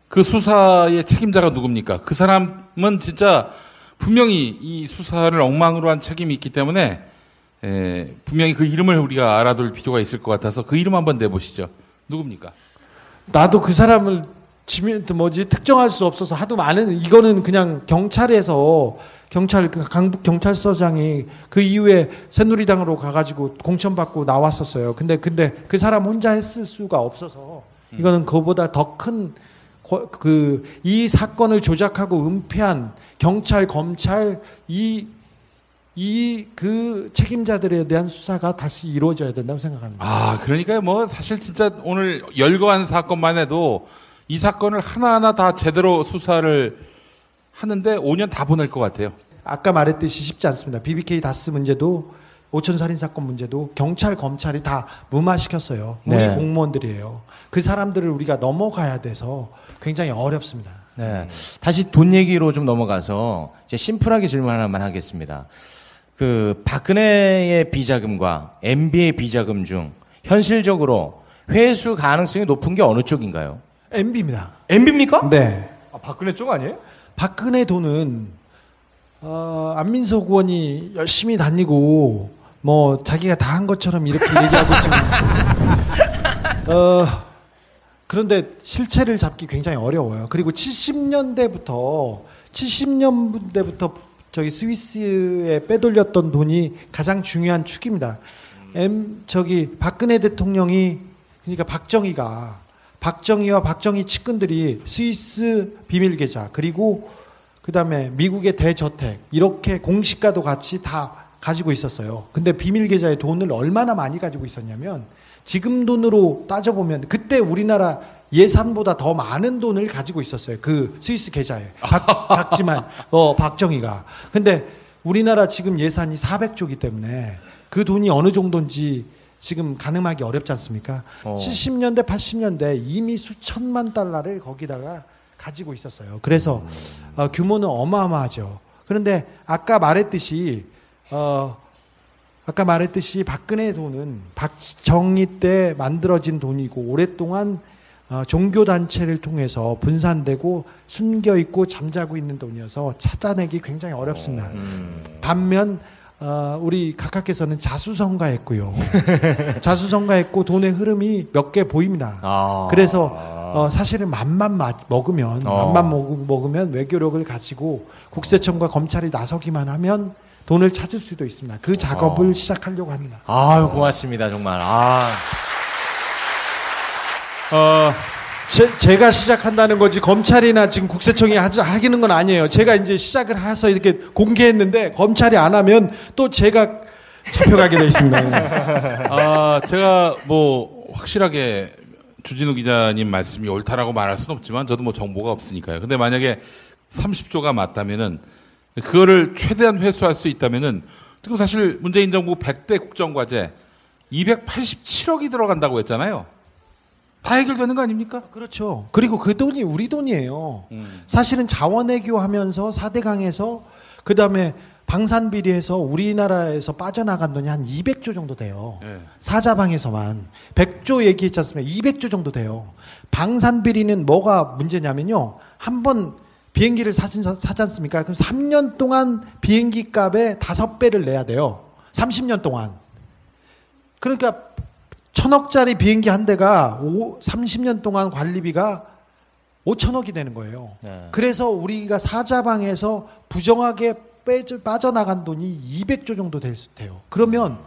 그 수사의 책임자가 누굽니까? 그 사람은 진짜 분명히 이 수사를 엉망으로 한 책임이 있기 때문에 분명히 그 이름을 우리가 알아둘 필요가 있을 것 같아서 그 이름 한번 내보시죠. 누굽니까? 나도 그 사람을 특정할 수 없어서 하도 많은, 이거는 그냥 강북 경찰서장이 그 이후에 새누리당으로 가가지고 공천받고 나왔었어요. 근데 그 사람 혼자 했을 수가 없어서 이거는 그보다 더 큰 이 사건을 조작하고 은폐한 경찰, 검찰, 그 책임자들에 대한 수사가 다시 이루어져야 된다고 생각합니다. 아, 그러니까 사실 진짜 오늘 열거한 사건만 해도 이 사건을 하나하나 다 제대로 수사를 하는데 5년 다 보낼 것 같아요. 아까 말했듯이 쉽지 않습니다. BBK 다스 문제도 오촌살인 사건 문제도 경찰, 검찰이 다 무마시켰어요. 우리 공무원들이에요. 그 사람들을 우리가 넘어가야 돼서 굉장히 어렵습니다. 네. 다시 돈 얘기로 좀 넘어가서 이제 심플하게 질문 하나만 하겠습니다. 그 박근혜의 비자금과 MB의 비자금 중 현실적으로 회수 가능성이 높은 게 어느 쪽인가요? MB입니다. MB입니까? 네. 박근혜 쪽 아니에요? 박근혜 돈은 안민석 의원이 열심히 다니고 자기가 다 한 것처럼 이렇게 얘기하고 지금 그런데 실체를 잡기 굉장히 어려워요. 그리고 70년대부터 저기 스위스에 빼돌렸던 돈이 가장 중요한 축입니다. 박근혜 대통령이, 그러니까 박정희와 박정희 측근들이 스위스 비밀 계좌, 그리고 그다음에 미국의 대저택, 이렇게 공시가도 같이 다 가지고 있었어요. 근데 비밀 계좌에 돈을 얼마나 많이 가지고 있었냐면 지금 돈으로 따져보면 그때 우리나라 예산보다 더 많은 돈을 가지고 있었어요. 그 스위스 계좌에. 박정희가. 근데 우리나라 지금 예산이 400조이기 때문에 그 돈이 어느 정도인지 지금 가늠하기 어렵지 않습니까? 70년대, 80년대 이미 수천만 달러를 거기다가 가지고 있었어요. 그래서 규모는 어마어마하죠. 그런데 아까 말했듯이 아까 말했듯이 박근혜 돈은 박정희 때 만들어진 돈이고 오랫동안 종교단체를 통해서 분산되고 숨겨있고 잠자고 있는 돈이어서 찾아내기 굉장히 어렵습니다. 반면 우리 각하께서는 자수성가했고요. 자수성가했고 돈의 흐름이 몇 개 보입니다. 그래서 사실은 맘만 먹으면 외교력을 가지고 국세청과 검찰이 나서기만 하면 돈을 찾을 수도 있습니다. 그 작업을 시작하려고 합니다. 아유, 고맙습니다, 정말. 제가 시작한다는 거지 검찰이나 지금 국세청이 하기는 건 아니에요. 제가 이제 시작을 해서 이렇게 공개했는데 검찰이 안 하면 또 제가 잡혀가게 돼 있습니다. 제가 뭐 확실하게 주진우 기자님 말씀이 옳다라고 말할 수는 없지만 저도 뭐 정보가 없으니까요. 근데 만약에 30조가 맞다면은 그거를 최대한 회수할 수 있다면은 지금 사실 문재인 정부 100대 국정과제 287억이 들어간다고 했잖아요. 다 해결되는 거 아닙니까? 그렇죠. 그리고 그 돈이 우리 돈이에요. 사실은 자원외교 하면서 4대강에서 그 다음에 방산비리에서 우리나라에서 빠져나간 돈이 한 200조 정도 돼요. 네. 사자방에서만 100조 얘기했지 않습니까? 200조 정도 돼요. 방산비리는 뭐가 문제냐면요. 한번 비행기를 사지 않습니까? 그럼 3년 동안 비행기 값의 5배를 내야 돼요. 30년 동안. 그러니까 1,000억짜리 비행기 한 대가 30년 동안 관리비가 5,000억이 되는 거예요. 네. 그래서 우리가 사자방에서 부정하게 빠져나간 돈이 200조 정도 돼요. 그러면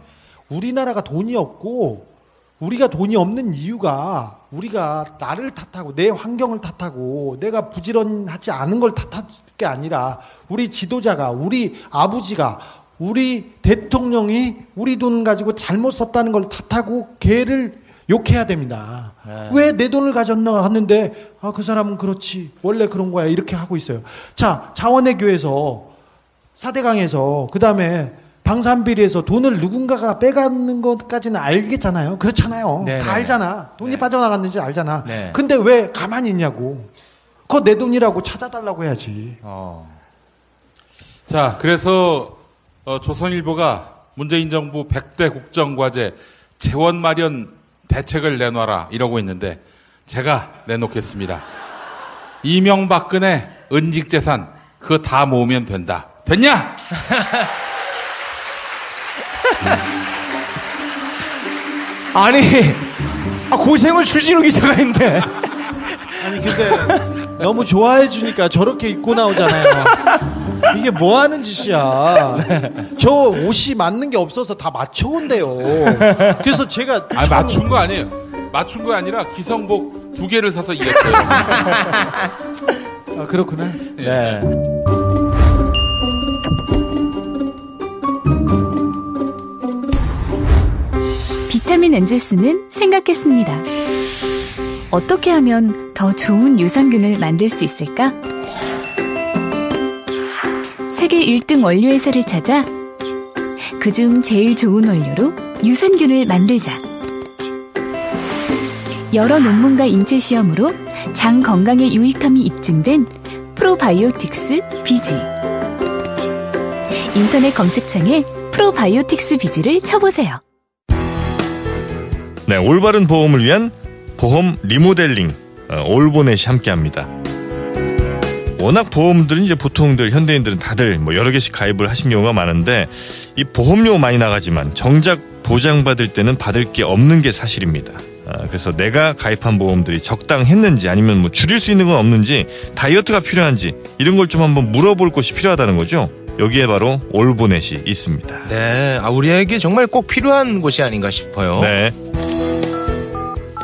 우리나라가 돈이 없고 우리가 돈이 없는 이유가 우리가 나를 탓하고 내 환경을 탓하고 내가 부지런하지 않은 걸 탓할 게 아니라 우리 지도자가 우리 아버지가 우리 대통령이 우리 돈 가지고 잘못 썼다는 걸 탓하고 걔를 욕해야 됩니다. 네. 왜 내 돈을 가졌나 하는데 그 사람은 그렇지 원래 그런 거야 이렇게 하고 있어요. 자, 자원외교에서 4대강에서 그 다음에 방산비리에서 돈을 누군가가 빼가는 것까지는 알겠잖아요. 그렇잖아요. 네네. 다 알잖아. 돈이 빠져나갔는지 알잖아. 네. 근데 왜 가만히 있냐고. 그거 내 돈이라고 찾아달라고 해야지. 자, 그래서 조선일보가 문재인 정부 100대 국정과제 재원 마련 대책을 내놔라 이러고 있는데 제가 내놓겠습니다. 이명박근혜 은직재산 그거 다 모으면 된다. 됐냐? 아니 고생을 주진우 기자가 했는데 아니 근데 너무 좋아해 주니까 저렇게 입고 나오잖아요. 이게 뭐 하는 짓이야. 저 옷이 맞는 게 없어서 다 맞춰온대요. 그래서 제가 맞춘 거 아니에요. 맞춘 거 아니라 기성복 2개를 사서 입었어요. 그렇구나. 네. 비타민 엔젤스는 생각했습니다. 어떻게 하면 더 좋은 유산균을 만들 수 있을까? 세계 1등 원료회사를 찾아 그중 제일 좋은 원료로 유산균을 만들자. 여러 논문과 인체 시험으로 장 건강에 유익함이 입증된 프로바이오틱스 비지. 인터넷 검색창에 프로바이오틱스 비지를 쳐보세요. 네, 올바른 보험을 위한 보험 리모델링 올보넷이 함께합니다. 워낙 보험들은 이제 보통들 현대인들은 다들 뭐 여러 개씩 가입을 하신 경우가 많은데 이 보험료 많이 나가지만 정작 보장받을 때는 받을 게 없는 게 사실입니다. 그래서 내가 가입한 보험들이 적당했는지 아니면 뭐 줄일 수 있는 건 없는지 다이어트가 필요한지 이런 걸 좀 한번 물어볼 곳이 필요하다는 거죠. 여기에 바로 올보넷이 있습니다. 네, 우리에게 정말 꼭 필요한 곳이 아닌가 싶어요. 네.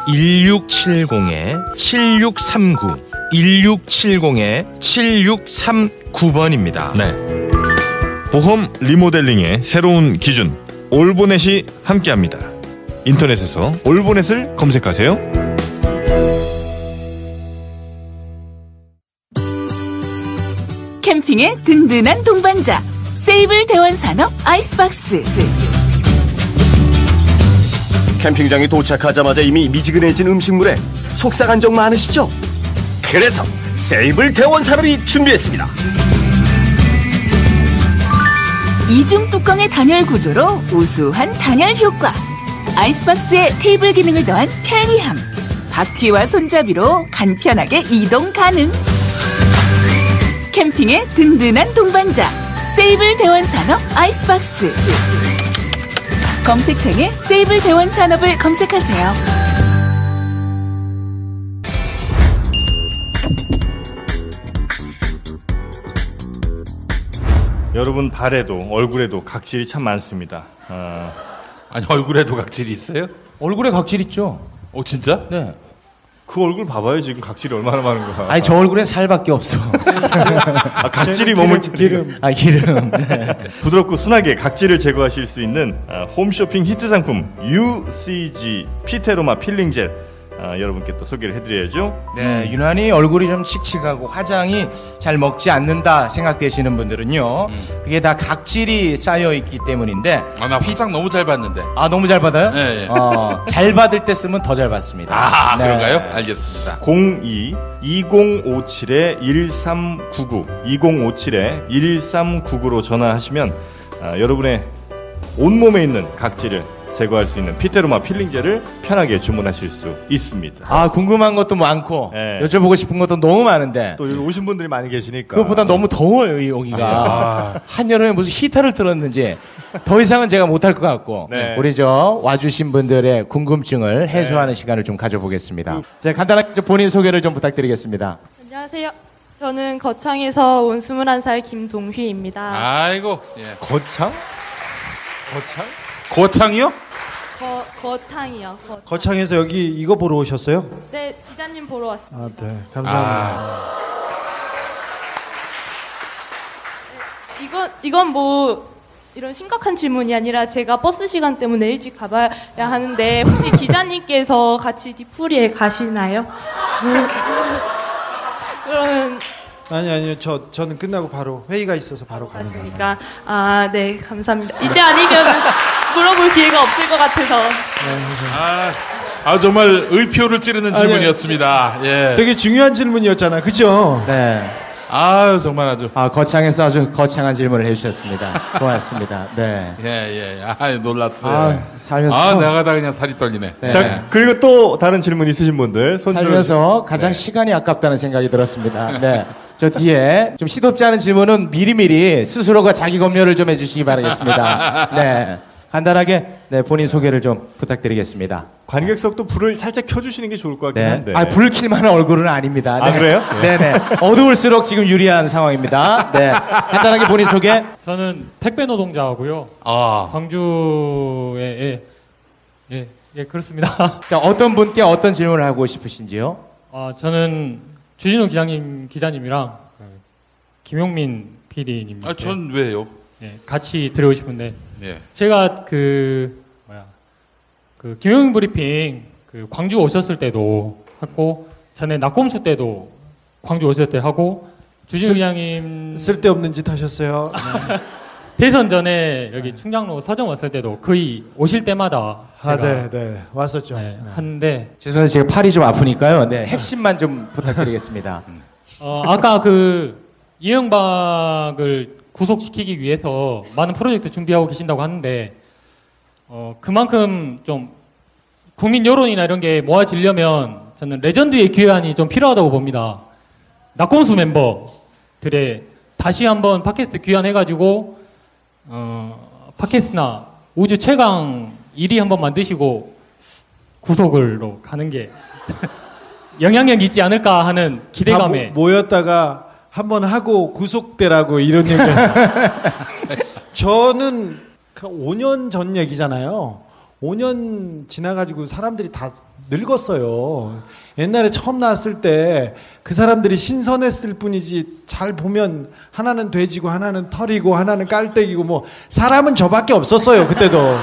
1670-7639 1670-7639번입니다. 네. 보험 리모델링의 새로운 기준 올보넷이 함께합니다. 인터넷에서 올보넷을 검색하세요. 캠핑의 든든한 동반자 세이블 대원산업 아이스박스. 캠핑장에 도착하자마자 이미 미지근해진 음식물에 속상한 적 많으시죠? 그래서 세이블 대원산업이 준비했습니다. 이중 뚜껑의 단열 구조로 우수한 단열 효과. 아이스박스에 테이블 기능을 더한 편리함. 바퀴와 손잡이로 간편하게 이동 가능. 캠핑의 든든한 동반자. 세이블 대원산업 아이스박스. 검색창에 세이블 대원산업을 검색하세요. 여러분 발에도 얼굴에도 각질이 참 많습니다. 아니 얼굴에도 각질이 있어요? 얼굴에 각질 있죠. 진짜? 네. 그 얼굴 봐봐요. 지금 각질이 얼마나 많은 거야. 아니 저 얼굴엔 살밖에 없어. 각질이 몸을 기름. 기름. 네. 부드럽고 순하게 각질을 제거하실 수 있는 홈쇼핑 히트 상품 UCG 피테로마 필링 젤. 여러분께 또 소개를 해드려야죠. 네, 유난히 얼굴이 좀 칙칙하고 화장이 잘 먹지 않는다 생각되시는 분들은요, 그게 다 각질이 쌓여 있기 때문인데. 나 화장 너무 잘 받는데. 너무 잘 받아요? 네. 잘 받을 때 쓰면 더 잘 받습니다. 네. 그런가요? 알겠습니다. 02-2057-1399 2057-1399로 전화하시면 여러분의 온몸에 있는 각질을 제거할 수 있는 피테로마 필링젤을 편하게 주문하실 수 있습니다. 궁금한 것도 많고 여쭤보고 싶은 것도 너무 많은데 또 여기 오신 분들이 많이 계시니까 그것보다 너무 더워요 여기가. 한여름에 무슨 히터를 틀었는지 더 이상은 제가 못할 것 같고 우리 와주신 분들의 궁금증을 해소하는 시간을 좀 가져보겠습니다. 자, 간단하게 본인 소개를 좀 부탁드리겠습니다. 안녕하세요. 저는 거창에서 온 21살 김동휘입니다. 아이고. 거창? 거창이요? 거창이요. 거창에서 여기 이거 보러 오셨어요? 네, 기자님 보러 왔습니다. 네, 감사합니다. 이건 뭐 이런 심각한 질문이 아니라 제가 버스 시간 때문에 일찍 가봐야 하는데 혹시 기자님께서 같이 뒤풀이에 가시나요? 그러면 아니요. 저는 끝나고 바로 회의가 있어서 바로 가는 거예요. 그러니까 네, 감사합니다. 이때 아니면 물어볼 기회가 없을 것 같아서. 정말 의표를 찌르는 질문이었습니다. 예. 되게 중요한 질문이었잖아, 그죠? 네. 정말 아주. 거창에서 아주 거창한 질문을 해주셨습니다. 고맙습니다. 네. 예. 놀랐어요. 살면서. 내가 다 그냥 살이 떨리네. 네. 자, 그리고 또 다른 질문 있으신 분들 손 살면서 가장 시간이 아깝다는 생각이 들었습니다. 네. 저 뒤에 좀 시덥지 않은 질문은 미리미리 스스로가 자기 검열을 좀 해주시기 바라겠습니다. 네. 간단하게 본인 소개를 좀 부탁드리겠습니다. 관객석도 불을 살짝 켜주시는 게 좋을 것 같긴 한데. 불 킬 만한 얼굴은 아닙니다. 네. 그래요? 네네. 어두울수록 지금 유리한 상황입니다. 네. 간단하게 본인 소개. 저는 택배 노동자고요. 광주에 그렇습니다. 자, 어떤 분께 어떤 질문을 하고 싶으신지요? 저는 주진우 기자님이랑 김용민 PD님. 전 왜요? 같이 드리고 싶은데. 예. 제가 김용민 브리핑 광주 오셨을 때도 하고 전에 낙곰수 때도 광주 오셨을 때 하고 주진우 기자님 쓸데없는 짓 하셨어요. 대선 전에 여기 충장로 서점 왔을 때도 거의 오실 때마다 제가 왔었죠. 하는데 죄송한데 제가 팔이 좀 아프니까요. 핵심만 좀 부탁드리겠습니다. 아까 이명박을 구속시키기 위해서 많은 프로젝트 준비하고 계신다고 하는데 그만큼 좀 국민 여론이나 이런 게 모아지려면 저는 레전드의 귀환이 좀 필요하다고 봅니다. 낙곰수 멤버들의 다시 한번 팟캐스트 귀환해가지고 팟캐스트나 우주 최강 1위 한번 만드시고 구속으로 가는 게 영향력 있지 않을까 하는 기대감에 모였다가 한번 하고 구속되라고 이런 얘기. 저는 5년 전 얘기잖아요. 5년 지나가지고 사람들이 다 늙었어요. 옛날에 처음 나왔을 때 그 사람들이 신선했을 뿐이지 잘 보면 하나는 돼지고 하나는 털이고 하나는 깔때기고 뭐 사람은 저밖에 없었어요. 그때도.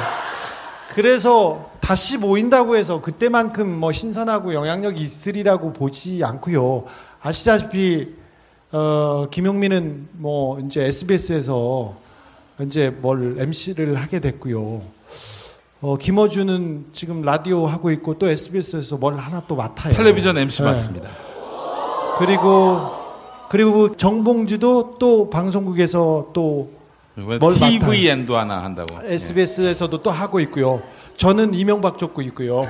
그래서 다시 모인다고 해서 그때만큼 뭐 신선하고 영향력이 있으리라고 보지 않고요. 아시다시피 김용민은 뭐 이제 SBS에서 이제 뭘 MC를 하게 됐고요. 김어준은 지금 라디오 하고 있고 또 SBS에서 뭘 하나 또 맡아요. 텔레비전 MC 맞습니다. 그리고 정봉주도 또 방송국에서 또 TVN도 하나 한다고. SBS에서도 또 하고 있고요. 저는 이명박 쫓고 있고요.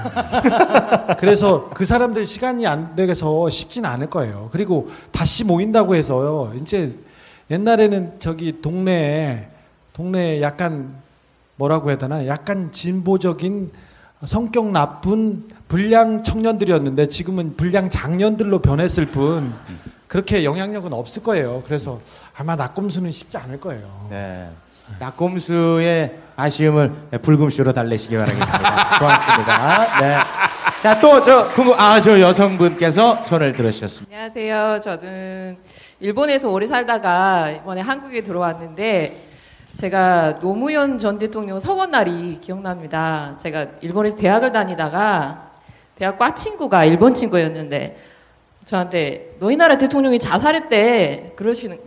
그래서 그 사람들 시간이 안 돼서 쉽진 않을 거예요. 그리고 다시 모인다고 해서요. 이제 옛날에는 저기 동네에 약간 뭐라고 해야 되나? 약간 진보적인 성격 나쁜 불량 청년들이었는데 지금은 불량 장년들로 변했을 뿐 그렇게 영향력은 없을 거예요. 그래서 아마 낙곰수는 쉽지 않을 거예요. 네. 낙곰수의 아쉬움을 불금쇼로 달래시기 바라겠습니다. 고맙습니다. 네. 자, 또 저 여성분께서 손을 들으셨습니다. 안녕하세요. 저는 일본에서 오래 살다가 이번에 한국에 들어왔는데 제가 노무현 전 대통령 서거 날이 기억납니다. 제가 일본에서 대학을 다니다가 대학 과 친구가 일본 친구였는데 저한테 너희 나라 대통령이 자살했대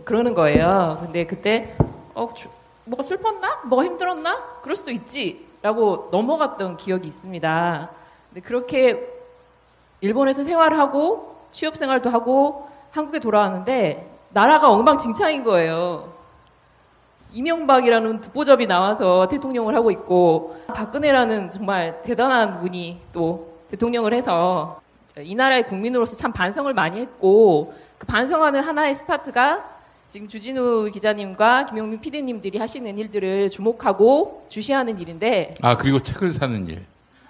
그러는 거예요. 근데 그때 뭐가 슬펐나? 뭐가 힘들었나? 그럴 수도 있지 라고 넘어갔던 기억이 있습니다. 근데 그렇게 일본에서 생활하고 취업생활도 하고 한국에 돌아왔는데 나라가 엉망진창인 거예요. 이명박이라는 듣보잡이 나와서 대통령을 하고 있고 박근혜라는 정말 대단한 분이 또 대통령을 해서 이 나라의 국민으로서 참 반성을 많이 했고 그 반성하는 하나의 스타트가 지금 주진우 기자님과 김용민 PD님들이 하시는 일들을 주목하고 주시하는 일인데 그리고 책을 사는 일.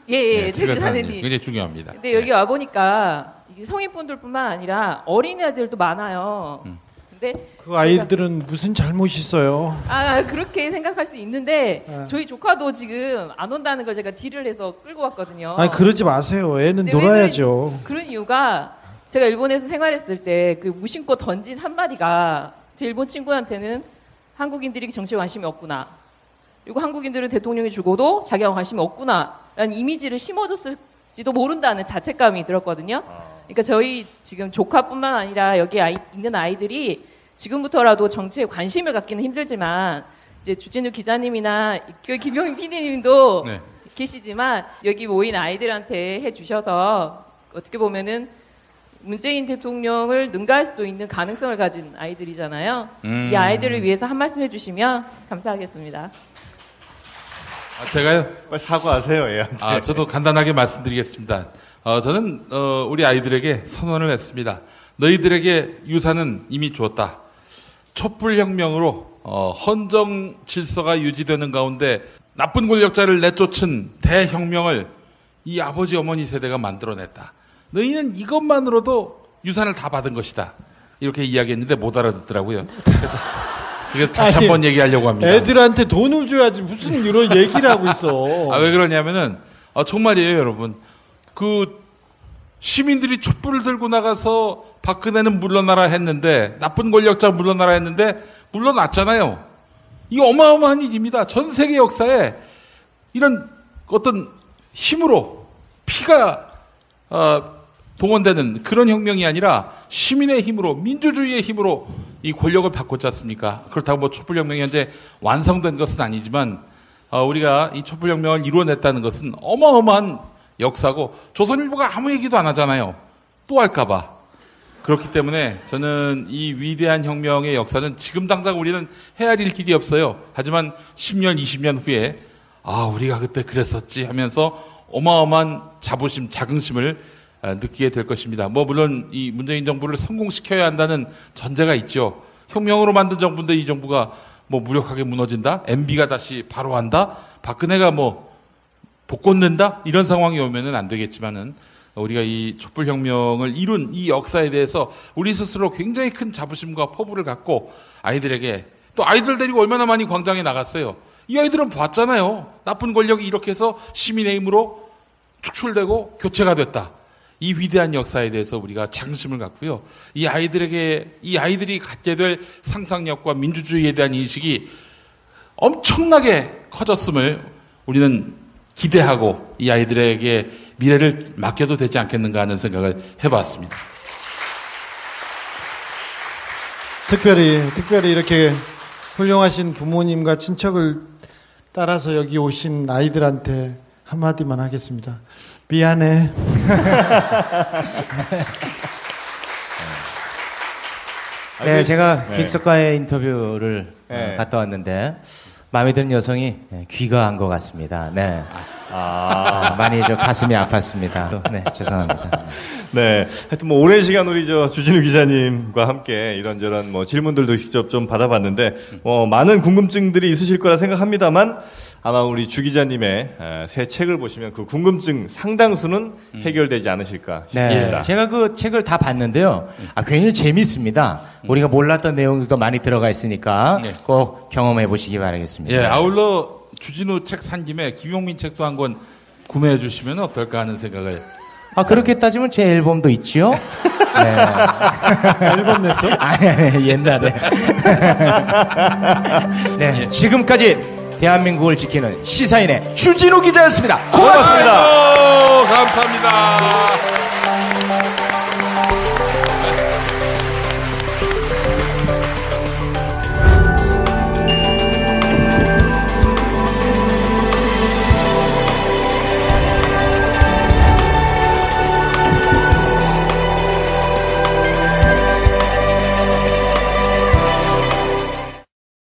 예, 책을 사는 일. 굉장히 중요합니다. 근데 여기 와 보니까 성인분들뿐만 아니라 어린애들도 많아요. 근데 그 아이들은 무슨 잘못이 있어요? 그렇게 생각할 수 있는데 저희 조카도 지금 안 온다는 걸 제가 딜을 해서 끌고 왔거든요. 그러지 마세요. 애는 놀아야죠. 그런 이유가 제가 일본에서 생활했을 때 그 무심코 던진 한마디가 제 일본 친구한테는 한국인들이 정치에 관심이 없구나. 그리고 한국인들은 대통령이 죽어도 자기가 관심이 없구나. 라는 이미지를 심어줬을지도 모른다는 자책감이 들었거든요. 그러니까 저희 지금 조카뿐만 아니라 여기 있는 아이들이 지금부터라도 정치에 관심을 갖기는 힘들지만 이제 주진우 기자님이나 김용민 PD님도 계시지만 여기 모인 아이들한테 해주셔서 어떻게 보면은 문재인 대통령을 능가할 수도 있는 가능성을 가진 아이들이잖아요. 이 아이들을 위해서 한 말씀 해주시면 감사하겠습니다. 제가요? 빨리 사과하세요, 얘한테. 저도 간단하게 말씀드리겠습니다. 저는 우리 아이들에게 선언을 했습니다. 너희들에게 유산은 이미 주었다. 촛불혁명으로 헌정 질서가 유지되는 가운데 나쁜 권력자를 내쫓은 대혁명을 이 아버지 어머니 세대가 만들어냈다. 너희는 이것만으로도 유산을 다 받은 것이다. 이렇게 이야기했는데 못 알아듣더라고요. 그래서 이거 다시 한번 얘기하려고 합니다. 애들한테 돈을 줘야지 무슨 이런 얘기를 하고 있어. 왜 그러냐면은 정말이에요, 여러분. 그 시민들이 촛불을 들고 나가서 박근혜는 물러나라 했는데 나쁜 권력자 물러나라 했는데 물러났잖아요. 이게 어마어마한 일입니다. 전 세계 역사에 이런 어떤 힘으로 피가 동원되는 그런 혁명이 아니라 시민의 힘으로 민주주의의 힘으로 이 권력을 바꿨지 않습니까? 그렇다고 뭐 촛불혁명이 현재 완성된 것은 아니지만 우리가 이 촛불혁명을 이루어냈다는 것은 어마어마한 역사고 조선일보가 아무 얘기도 안 하잖아요. 또 할까봐. 그렇기 때문에 저는 이 위대한 혁명의 역사는 지금 당장 우리는 헤아릴 길이 없어요. 하지만 10년, 20년 후에 우리가 그때 그랬었지 하면서 어마어마한 자부심, 자긍심을 느끼게 될 것입니다. 물론 이 문재인 정부를 성공시켜야 한다는 전제가 있죠. 혁명으로 만든 정부인데 이 정부가 무력하게 무너진다? MB가 다시 바로 한다? 박근혜가 복권된다? 이런 상황이 오면은 안 되겠지만은 우리가 이 촛불혁명을 이룬 이 역사에 대해서 우리 스스로 굉장히 큰 자부심과 포부를 갖고 아이들에게 또 아이들 데리고 얼마나 많이 광장에 나갔어요. 이 아이들은 봤잖아요. 나쁜 권력이 이렇게 해서 시민의 힘으로 축출되고 교체가 됐다. 이 위대한 역사에 대해서 우리가 자긍심을 갖고요. 이 아이들이 갖게 될 상상력과 민주주의에 대한 인식이 엄청나게 커졌음을 우리는 기대하고 이 아이들에게 미래를 맡겨도 되지 않겠는가 하는 생각을 해봤습니다. 특별히 이렇게 훌륭하신 부모님과 친척을 따라서 여기 오신 아이들한테 한마디만 하겠습니다. 미안해. 네, 제가 객석과의 인터뷰를 갔다 왔는데 마음에 드는 여성이 귀가한 것 같습니다. 네. 많이 가슴이 아팠습니다. 네, 죄송합니다. 네. 하여튼 오랜 시간 우리 주진우 기자님과 함께 이런저런 질문들도 직접 좀 받아봤는데, 많은 궁금증들이 있으실 거라 생각합니다만, 아마 우리 주 기자님의 새 책을 보시면 그 궁금증 상당수는 해결되지 않으실까 싶습니다. 네, 제가 그 책을 다 봤는데요. 굉장히 재밌습니다. 우리가 몰랐던 내용들도 많이 들어가 있으니까 꼭 경험해 보시기 바라겠습니다. 예, 아울러 주진우 책 산 김에 김용민 책도 한 권 구매해 주시면 어떨까 하는 생각을. 그렇게 따지면 제 앨범도 있지요? 네. 앨범 냈어? 아니, 옛날에. 네, 지금까지 대한민국을 지키는 시사인의 주진우 기자였습니다. 고맙습니다. 감사합니다.